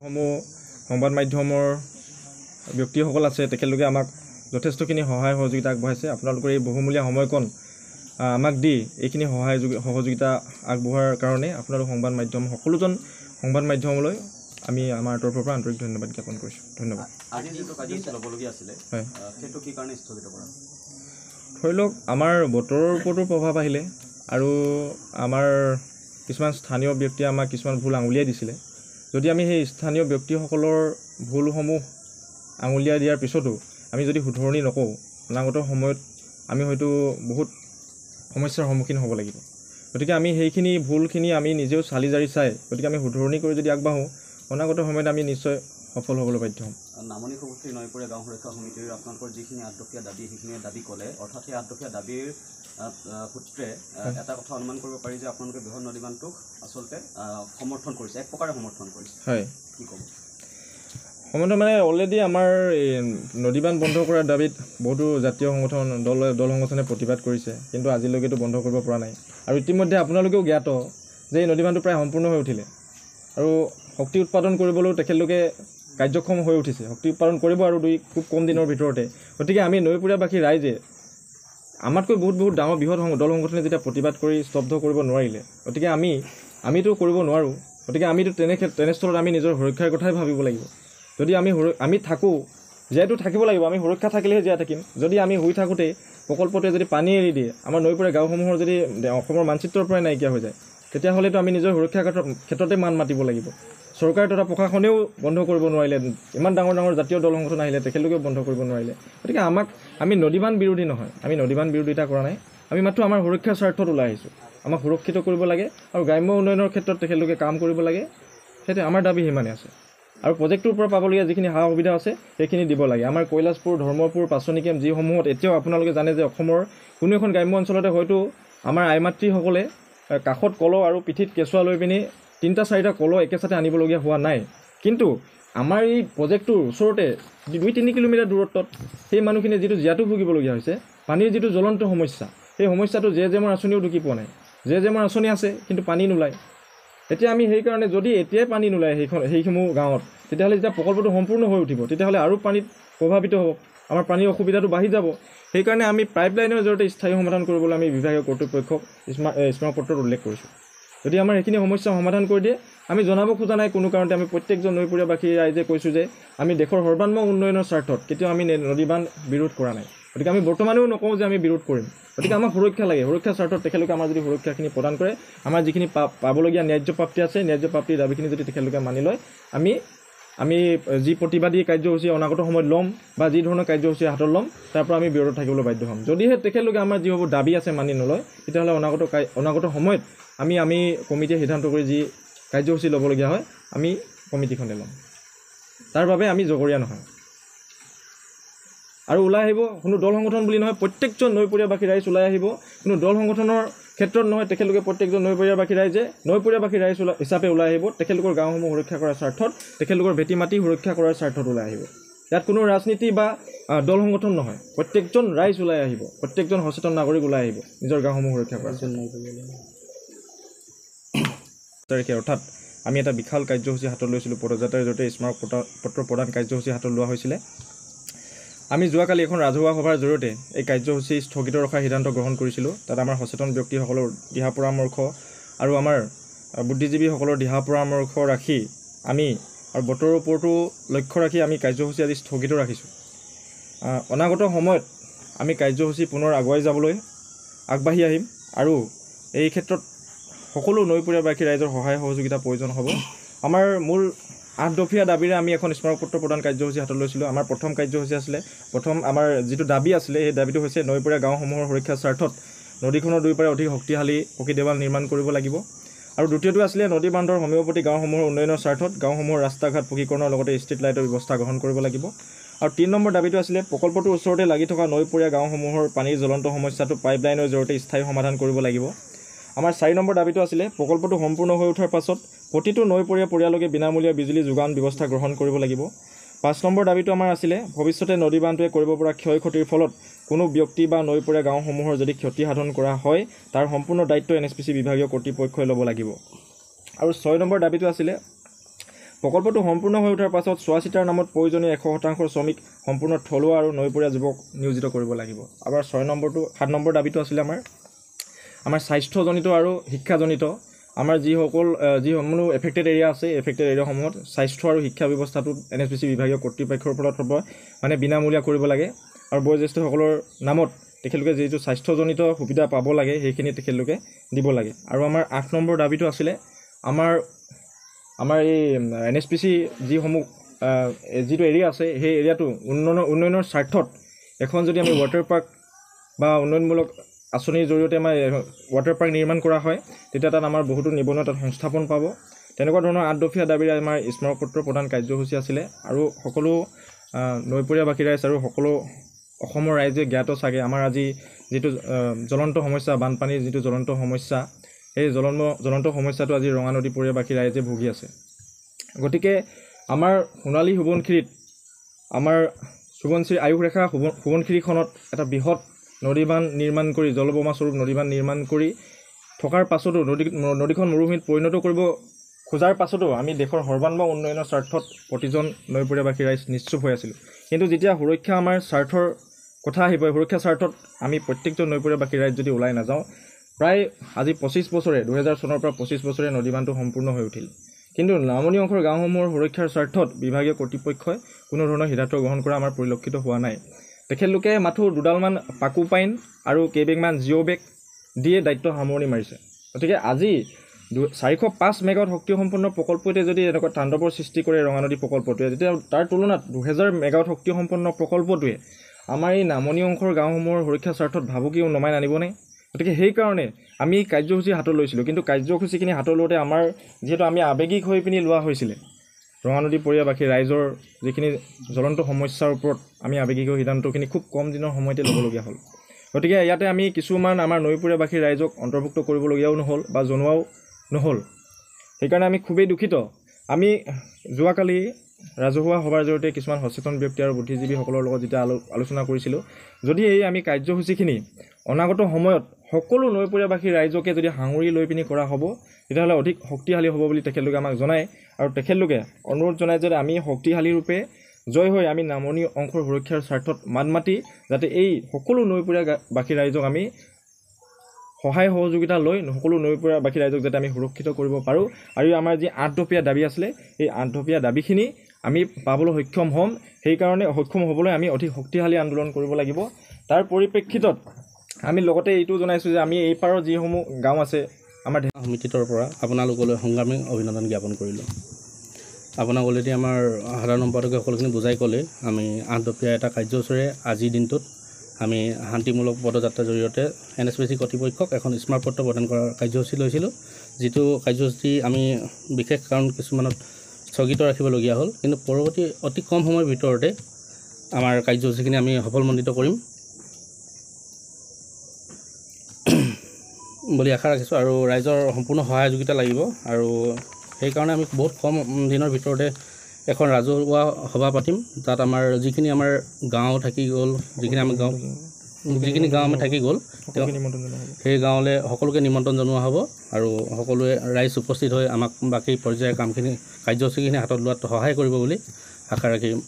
সমূহ সংবাদ মাধ্যমৰ ব্যক্তিসকল আছে তেখেতলোকে আমাক যথেষ্টখিনি সহায় সহযোগিতা আগবঢ়াইছে। আপোনালোকৰ এই বহুমূলীয়া সময়কণ আমাক দি এইখিনি সহযোগিতা আগবঢ়োৱাৰ কাৰণে আপোনালোক সংবাদ মাধ্যম সকলোজন সংবাদ মাধ্যমলৈ আমি আমাৰ তৰফৰ পৰা আন্তৰিক ধন্যবাদ জ্ঞাপন কৰিছোঁ। ধন্যবাদ। আজি যেটো কাৰ্যসূচী ল'বলগীয়া আছিলে সেইটো কি কাৰণে স্থগিত কৰা? ধৰি লওক আমাৰ বতৰৰ ওপৰতো প্ৰভাৱ আহিলে আৰু আমাৰ কিছুমান স্থানীয় ব্যক্তিয়ে আমাক কিছুমান ভুল আঙুলিয়াই দিছিলে। যদি আমি সেই স্থানীয় ব্যক্তিসকলৰ ভুলসমূহ আঙুলিয়াই দিয়াৰ পিছতো আমি যদি শুধৰণি নকওঁ, অনাগত সময়ত আমি হয়তো বহুত সমস্যাৰ সন্মুখীন হ'ব লাগিব। গতিকে আমি সেইখিনি ভুলখিনি আমি নিজেও চালি জাৰি চাই গতিকে আমি শুধৰণি কৰি যদি আগবাঢ়োঁ, অনাগত সময়ত আমি নিশ্চয় সফল হ'বলৈ বাধ্য হ'ম। নামনি সৱুত্ৰী নৈপৰীয়া গাঁও সুৰক্ষা সমিতিৰ আপোনালোকৰ যিখিনি আঠদফীয়া দাবী সেইখিনি দাবী ক'লে, অৰ্থাৎ সেই আঠদফীয়া দাবীৰ সূত্ৰে এটা কথা অনুমান কৰিব পাৰি যে আপোনালোকে বৃহৎ নদী বান্ধটোক আচলতে সমৰ্থন কৰিছে, এক প্ৰকাৰে সমৰ্থন কৰিছে। হয়, কি ক'ব? সমৰ্থন মানে অলৰেডি আমাৰ এই নদী বান্ধ বন্ধ কৰাৰ দাবীত বহুতো জাতীয় সংগঠন দল সংগঠনে প্ৰতিবাদ কৰিছে, কিন্তু আজিলৈকেতো বন্ধ কৰিব পৰা নাই। আৰু ইতিমধ্যে আপোনালোকেও জ্ঞাত যে এই নদী বান্ধটো প্ৰায় সম্পূৰ্ণ হৈ উঠিলে আৰু শক্তি উৎপাদন কৰিবলৈও তেখেতলোকে কাৰ্যক্ষম হৈ উঠিছে। শক্তি উৎপাদন কৰিব আৰু খুব কম দিনৰ ভিতৰতে। গতিকে আমি নৈপৰীয়াবাসী ৰাইজে আমাতকৈ বহুত ডাঙৰ বৃহৎ দল সংগঠনে যেতিয়া প্ৰতিবাদ কৰি স্তব্ধ কৰিব নোৱাৰিলে, গতিকে আমিতো কৰিব নোৱাৰোঁ। গতিকে আমিতো তেনেস্থলত আমি নিজৰ সুৰক্ষাৰ কথাই ভাবিব লাগিব। যদি আমি থাকোঁ, জীয়াইতো থাকিব লাগিব। আমি সুৰক্ষা থাকিলেহে জীয়াই থাকিম। যদি আমি শুই থাকোঁতেই প্ৰকল্পটোৱে যদি পানী এৰি দিয়ে, আমাৰ নৈপৰীয়া গাঁওসমূহৰ যদি অসমৰ মানচিত্ৰৰ পৰাই নাইকিয়া হৈ যায়, তেতিয়াহ'লেতো আমি নিজৰ সুৰক্ষাৰ ক্ষেত্ৰতে মান মাতিব লাগিব। চৰকাৰ তথা প্ৰশাসনেও বন্ধ কৰিব নোৱাৰিলে, ইমান ডাঙৰ জাতীয় দল সংগঠন আহিলে তেখেতলোকেও বন্ধ কৰিব নোৱাৰিলে। গতিকে আমি নদীবান্ধ বিৰোধী নহয়, আমি নদীবান্ধ বিৰোধিতা কৰা নাই। আমি মাত্ৰ আমাৰ সুৰক্ষাৰ স্বাৰ্থত ওলাই আহিছোঁ। আমাক সুৰক্ষিত কৰিব লাগে আৰু গ্ৰাম্য উন্নয়নৰ ক্ষেত্ৰত তেখেতলোকে কাম কৰিব লাগে, সেইটো আমাৰ দাবী সিমানে আছে। আৰু প্ৰজেক্টটোৰ পৰা পাবলগীয়া যিখিনি সা সুবিধা আছে সেইখিনি দিব লাগে। আমাৰ কৈলাশপুৰ, ধৰ্মপুৰ, পাচনি কেম্প যিসমূহত এতিয়াও আপোনালোকে জানে যে অসমৰ কোনো এখন গ্ৰাম্য অঞ্চলতে হয়তো আমাৰ আই মাতৃসকলে কাষত কল আৰু পিঠিত কেঁচুৱা লৈ পিনি 3-4টা কল একেচাতে আনিবলগীয়া হোৱা নাই। কিন্তু আমাৰ এই প্ৰজেক্টটোৰ ওচৰতে 2-3 কিলোমিটাৰ দূৰত্বত সেই মানুহখিনিয়ে যিটো জীয়াতু ভুগিবলগীয়া হৈছে, পানীৰ যিটো জ্বলন্ত সমস্যা, সেই সমস্যাটো জেমৰ আঁচনিও ঢুকি পোৱা নাই। জেমৰ আঁচনি আছে কিন্তু পানী নোলায়। এতিয়া আমি সেইকাৰণে যদি এতিয়াই পানী নোলায় সেইসমূহ গাঁৱত, তেতিয়াহ'লে যেতিয়া প্ৰকল্পটো সম্পূৰ্ণ হৈ উঠিব তেতিয়াহ'লে আৰু পানীত প্ৰভাৱিত হ'ব, আমাৰ পানীৰ অসুবিধাটো বাঢ়ি যাব। সেইকাৰণে আমি পাইপলাইনৰ জৰিয়তে স্থায়ী সমাধান কৰিবলৈ আমি বিভাগীয় কৰ্তৃপক্ষক স্মাৰকপত্ৰত উল্লেখ কৰিছোঁ। যদি আমাৰ সেইখিনি সমস্যা সমাধান কৰি দিয়ে, আমি জনাব খোজা নাই কোনো কাৰণতে। আমি প্ৰত্যেকজন নৈপৰীয়াবাসী ৰাইজে কৈছোঁ যে আমি দেশৰ সৰ্বাত্মক উন্নয়নৰ স্বাৰ্থত কেতিয়াও আমি নদীবান্ধ বিৰোধ কৰা নাই। গতিকে আমি বৰ্তমানেও নকওঁ যে আমি বিৰোধ কৰিম। গতিকে আমাক সুৰক্ষা লাগে, সুৰক্ষাৰ স্বাৰ্থত তেখেতলোকে আমাৰ যদি সুৰক্ষাখিনি প্ৰদান কৰে, আমাৰ যিখিনি পাবলগীয়া ন্যায্য প্ৰাপ্তি আছে, ন্যায্য প্ৰাপ্তিৰ দাবীখিনি যদি তেখেতলোকে মানি লয়, আমি যি প্ৰতিবাদী কাৰ্যসূচী অনাগত সময়ত ল'ম বা যি ধৰণৰ কাৰ্যসূচী হাতত ল'ম, তাৰ পৰা আমি বিৰত থাকিবলৈ বাধ্য হ'ম। যদিহে তেখেতলোকে আমাৰ যিসমূহ দাবী আছে মানি নলয়, তেতিয়াহ'লে অনাগত সময়ত আমি কমিটিয়ে সিদ্ধান্ত কৰি যি কাৰ্যসূচী ল'বলগীয়া হয় আমি কমিটিখনে ল'ম। তাৰ বাবে আমি জগৰীয়া নহয়। আৰু ওলাই আহিব কোনো দল সংগঠন বুলি নহয়, প্ৰত্যেকজন নৈপৰীয়াবাসী ৰাইজ ওলাই আহিব। কোনো দল সংগঠনৰ ক্ষেত্ৰত নহয়, তেখেতলোকে প্ৰত্যেকজন নৈপৰীয়াবাসী ৰাইজ হিচাপে ওলাই আহিব। তেখেতলোকৰ গাঁওসমূহ সুৰক্ষা কৰাৰ স্বাৰ্থত, তেখেতলোকৰ ভেটি মাটি সুৰক্ষা কৰাৰ স্বাৰ্থত ওলাই আহিব। ইয়াত কোনো ৰাজনীতি বা দল সংগঠন নহয়, প্ৰত্যেকজন ৰাইজ ওলাই আহিব, প্ৰত্যেকজন সচেতন নাগৰিক ওলাই আহিব নিজৰ গাঁওসমূহ সুৰক্ষা কৰাৰ তাৰিখে। অৰ্থাৎ আমি এটা বিশাল কাৰ্যসূচী হাতত লৈছিলোঁ, পদযাত্ৰাৰ জৰিয়তে স্মাৰক পত্ৰ প্ৰদান কাৰ্যসূচী হাতত লোৱা হৈছিলে। আমি যোৱাকালি এখন ৰাজহুৱা সভাৰ জৰিয়তে এই কাৰ্যসূচী স্থগিত ৰখাৰ সিদ্ধান্ত গ্ৰহণ কৰিছিলোঁ। তাত আমাৰ সচেতন ব্যক্তিসকলৰ দিহা পৰামৰ্শ আৰু আমাৰ বুদ্ধিজীৱীসকলৰ দিহা পৰামৰ্শ ৰাখি আমি আৰু বতৰৰ ওপৰতো লক্ষ্য ৰাখি আমি কাৰ্যসূচী আজি স্থগিত ৰাখিছোঁ। অনাগত সময়ত আমি কাৰ্যসূচী পুনৰ আগুৱাই যাবলৈ আগবাঢ়ি আহিম আৰু এই ক্ষেত্ৰত সকলো নৈপৰীয়াবাসী ৰাইজৰ সহায় সহযোগিতাৰ প্ৰয়োজন হ'ব। আমাৰ মূল 8 দফীয়া দাবীৰে আমি এখন স্মাৰকপত্ৰ প্ৰদান কাৰ্যসূচী হাতত লৈছিলোঁ। আমাৰ প্ৰথম কাৰ্যসূচী আছিলে, আমাৰ যিটো দাবী আছিলে সেই দাবীটো হৈছে নৈপৰীয়া গাঁওসমূহৰ সুৰক্ষাৰ স্বাৰ্থত নদীখনৰ দুয়োপাৰে অধিক শক্তিশালী পকী দেৱাল নিৰ্মাণ কৰিব লাগিব। আৰু দ্বিতীয়টো আছিলে নদী বান্ধৰ সমীপৱৰ্তী গাঁওসমূহৰ উন্নয়নৰ স্বাৰ্থত গাঁওসমূহৰ ৰাস্তা ঘাট পকীকৰণৰ লগতে ষ্ট্ৰীট লাইটৰ ব্যৱস্থা গ্ৰহণ কৰিব লাগিব। আৰু 3 নম্বৰ দাবীটো আছিলে প্ৰকল্পটোৰ ওচৰতে লাগি থকা নৈপৰীয়া গাঁওসমূহৰ পানীৰ জ্বলন্ত সমস্যাটো পাইপলাইনৰ জৰিয়তে স্থায়ী সমাধান কৰিব লাগিব। আমাৰ 4 নম্বৰ দাবীটো আছিলে প্ৰকল্পটো সম্পূৰ্ণ হৈ উঠাৰ পাছত প্ৰতিটো নৈপৰীয়া পৰিয়ালকে বিনামূলীয়া বিজুলী যোগান ব্যৱস্থা গ্ৰহণ কৰিব লাগিব। 5 নম্বৰ দাবীটো আমাৰ আছিলে ভৱিষ্যতে নদী বান্ধটোৱে কৰিব পৰা ক্ষয় ক্ষতিৰ ফলত কোনো ব্যক্তি বা নৈপৰীয়া গাঁওসমূহৰ যদি ক্ষতি সাধন কৰা হয়, তাৰ সম্পূৰ্ণ দায়িত্ব NSPC বিভাগীয় কৰ্তৃপক্ষই ল'ব লাগিব। আৰু 6 নম্বৰ দাবীটো আছিলে প্ৰকল্পটো সম্পূৰ্ণ হৈ উঠাৰ পাছত চোৱা চিতাৰ নামত প্ৰয়োজনীয় 100% শ্ৰমিক সম্পূৰ্ণ থলুৱা আৰু নৈপৰীয়া যুৱক নিয়োজিত কৰিব লাগিব। আবাৰ 7 নম্বৰ দাবীটো আছিলে আমাৰ স্বাস্থ্যজনিত আৰু শিক্ষাজনিত আমাৰ যিসমূহ এফেক্টেড এৰিয়া আছে এফেক্টেড এৰিয়াসমূহত স্বাস্থ্য আৰু শিক্ষা ব্যৱস্থাটো NSPC বিভাগীয় কৰ্তৃপক্ষৰ ফলত হ'ব মানে বিনামূলীয়া কৰিব লাগে আৰু বয়োজ্যেষ্ঠসকলৰ নামত তেখেতলোকে যিটো স্বাস্থ্যজনিত সুবিধা পাব লাগে সেইখিনি তেখেতলোকে দিব লাগে। আৰু আমাৰ 8 নম্বৰ দাবীটো আছিলে আমাৰ এই NSPC যিসমূহ যিটো এৰিয়া আছে সেই এৰিয়াটো উন্নয়নৰ স্বাৰ্থত এখন যদি আমি ৱাটাৰ পাৰ্ক বা উন্নয়নমূলক আঁচনিৰ জৰিয়তে আমাৰ ৱাটাৰ পাৰ্ক নিৰ্মাণ কৰা হয় তেতিয়া তাত আমাৰ বহুতো নিবনুৱা তাত সংস্থাপন পাব। তেনেকুৱা ধৰণৰ 8 দফীয়া দাবীৰে আমাৰ স্মাৰকপত্ৰ প্ৰদান কাৰ্যসূচী আছিলে আৰু সকলো নৈপৰীয়াবাসী ৰাইজ আৰু সকলো অসমৰ ৰাইজে জ্ঞাত চাগে আমাৰ আজি যিটো জ্বলন্ত সমস্যা বানপানীৰ যিটো জ্বলন্ত সমস্যা এই জ্বলন্ত সমস্যাটো আজি ৰঙা নদী পৰীয়াবাসী ৰাইজে ভুগি আছে। গতিকে আমাৰ সোণালী সোৱণশিৰিত আমাৰ সোৱণশিৰি আয়ুস ৰেখা সোৱণশিৰিখনত এটা বৃহৎ নদীবান্ধ নিৰ্মাণ কৰি জলবোমা স্বৰূপ নদীবান্ধ নিৰ্মাণ কৰি থকাৰ পাছতো নদীখন মৰুভূমিত পৰিণত কৰিব খোজাৰ পাছতো আমি দেশৰ সৰ্বাংগীন উন্নয়নৰ স্বাৰ্থত প্ৰতিজন নৈপৰীয়াবাসী ৰাইজ নিশ্চুপ হৈ আছিলোঁ। কিন্তু যেতিয়া সুৰক্ষা আমাৰ স্বাৰ্থৰ কথা আহিব সুৰক্ষা স্বাৰ্থত আমি প্ৰত্যেকজন নৈপৰীয়াবাসী ৰাইজ যদি ওলাই নাযাওঁ প্ৰায় আজি 25 বছৰে 2000 চনৰ পৰা 25 বছৰে নদীবান্ধটো সম্পূৰ্ণ হৈ উঠিল। কিন্তু নামনি অংশৰ গাঁওসমূহৰ সুৰক্ষাৰ স্বাৰ্থত বিভাগীয় কৰ্তৃপক্ষই কোনো ধৰণৰ সিদ্ধান্ত গ্ৰহণ কৰা আমাৰ পৰিলক্ষিত হোৱা নাই। তেখেতলোকে মাথো দুডালমান পাকু পাইন আৰু কেইবেগমান জিঅ' বেগ দিয়ে দায়িত্ব সামৰণি মাৰিছে। গতিকে আজি 405 মেগাৱাট শক্তিসম্পন্ন প্ৰকল্পটোৱে যদি এনেকুৱা তাণ্ডৱৰ সৃষ্টি কৰে ৰঙা নদী প্ৰকল্পটোৱে যেতিয়া তাৰ তুলনাত 2000 মেগাৱাট শক্তিসম্পন্ন প্ৰকল্পটোৱে আমাৰ এই নামনি অংশৰ গাঁওসমূহৰ সুৰক্ষাৰ স্বাৰ্থত ভাবুকিও নমাই আনিবনে? গতিকে সেইকাৰণে আমি কাৰ্যসূচী হাতত লৈছিলোঁ। কিন্তু কাৰ্যসূচীখিনি হাতত লওঁতে আমাৰ যিহেতু আমি আৱেগিক হৈ পিনি লোৱা হৈছিলে ৰঙা নদী পৰীয়াবাসী ৰাইজৰ যিখিনি জ্বলন্ত সমস্যাৰ ওপৰত আমি আৱেগিক সিদ্ধান্তখিনি খুব কম দিনৰ সময়তে ল'বলগীয়া হ'ল। গতিকে ইয়াতে আমি কিছুমান আমাৰ নৈপৰীয়াবাসী ৰাইজক অন্তৰ্ভুক্ত কৰিবলগীয়াও নহ'ল বা জনোৱাও নহ'ল। সেইকাৰণে আমি খুবেই দুখিত। আমি যোৱাকালি ৰাজহুৱা সভাৰ জৰিয়তে কিছুমান সচেতন ব্যক্তি আৰু বুদ্ধিজীৱীসকলৰ লগত যেতিয়া আলোচনা কৰিছিলোঁ যদি এই আমি কাৰ্যসূচীখিনি অনাগত সময়ত সকলো নৈপৰীয়াবাসী ৰাইজকে যদি সাঙুৰি লৈ পিনি কৰা হ'ব তেতিয়াহ'লে অধিক শক্তিশালী হ'ব বুলি তেখেতলোকে আমাক জনায় আৰু তেখেতলোকে অনুৰোধ জনায় যে আমি শক্তিশালী ৰূপে জয় হৈ আমি নামনি অংশৰ সুৰক্ষাৰ স্বাৰ্থত মাত মাতি যাতে এই সকলো নৈপৰীয়াবাসী ৰাইজক আমি সহায় সহযোগিতা লৈ সকলো নৈপৰীয়াবাসী ৰাইজক যাতে আমি সুৰক্ষিত কৰিব পাৰোঁ আৰু আমাৰ যি 8 দফীয়া দাবী আছিলে এই 8 দফীয়া দাবীখিনি আমি পাবলৈ সক্ষম হ'ম। সেইকাৰণে সক্ষম হ'বলৈ আমি অধিক শক্তিশালী আন্দোলন কৰিব লাগিব। তাৰ পৰিপ্ৰেক্ষিতত আমি লগতে এইটো জনাইছোঁ যে আমি এই পাৰৰ যিসমূহ গাঁও আছে আমাৰ সমিতিটোৰ পৰা আপোনালোকলৈ সংগ্ৰামী অভিনন্দন জ্ঞাপন কৰিলোঁ। আপোনাক অলৰেডি আমাৰ সাধাৰণ সম্পাদকে সকলোখিনি বুজাই ক'লে আমি 8 দফীয়া এটা কাৰ্যসূচীৰে আজিৰ দিনটোত আমি শান্তিমূলক পদযাত্ৰাৰ জৰিয়তে NSPC কৰ্তৃপক্ষক এখন স্মাৰকপত্ৰ প্ৰদান কৰাৰ কাৰ্যসূচী লৈছিলোঁ। যিটো কাৰ্যসূচী আমি বিশেষ কাৰণ কিছুমানত স্থগিত ৰাখিবলগীয়া হ'ল কিন্তু পৰৱৰ্তী অতি কম সময়ৰ ভিতৰতে আমাৰ কাৰ্যসূচীখিনি আমি সফলমণ্ডিত কৰিম বুলি আশা ৰাখিছোঁ আৰু ৰাইজৰ সম্পূৰ্ণ সহযোগিতা লাগিব আৰু সেইকাৰণে আমি বহুত কম দিনৰ ভিতৰতে এখন ৰাজহুৱা সভা পাতিম তাত আমাৰ যিখিনি আমাৰ গাঁও থাকি গ'ল যিখিনি গাঁও আমাৰ থাকি গ'ল সেই গাঁৱলৈ সকলোকে নিমন্ত্ৰণ জনোৱা হ'ব আৰু সকলোৱে ৰাইজ উপস্থিত হৈ আমাক বাকী পৰ্যায়ৰ কামখিনি কাৰ্যসূচীখিনি হাতত লোৱাত সহায় কৰিব বুলি আশা ৰাখিম।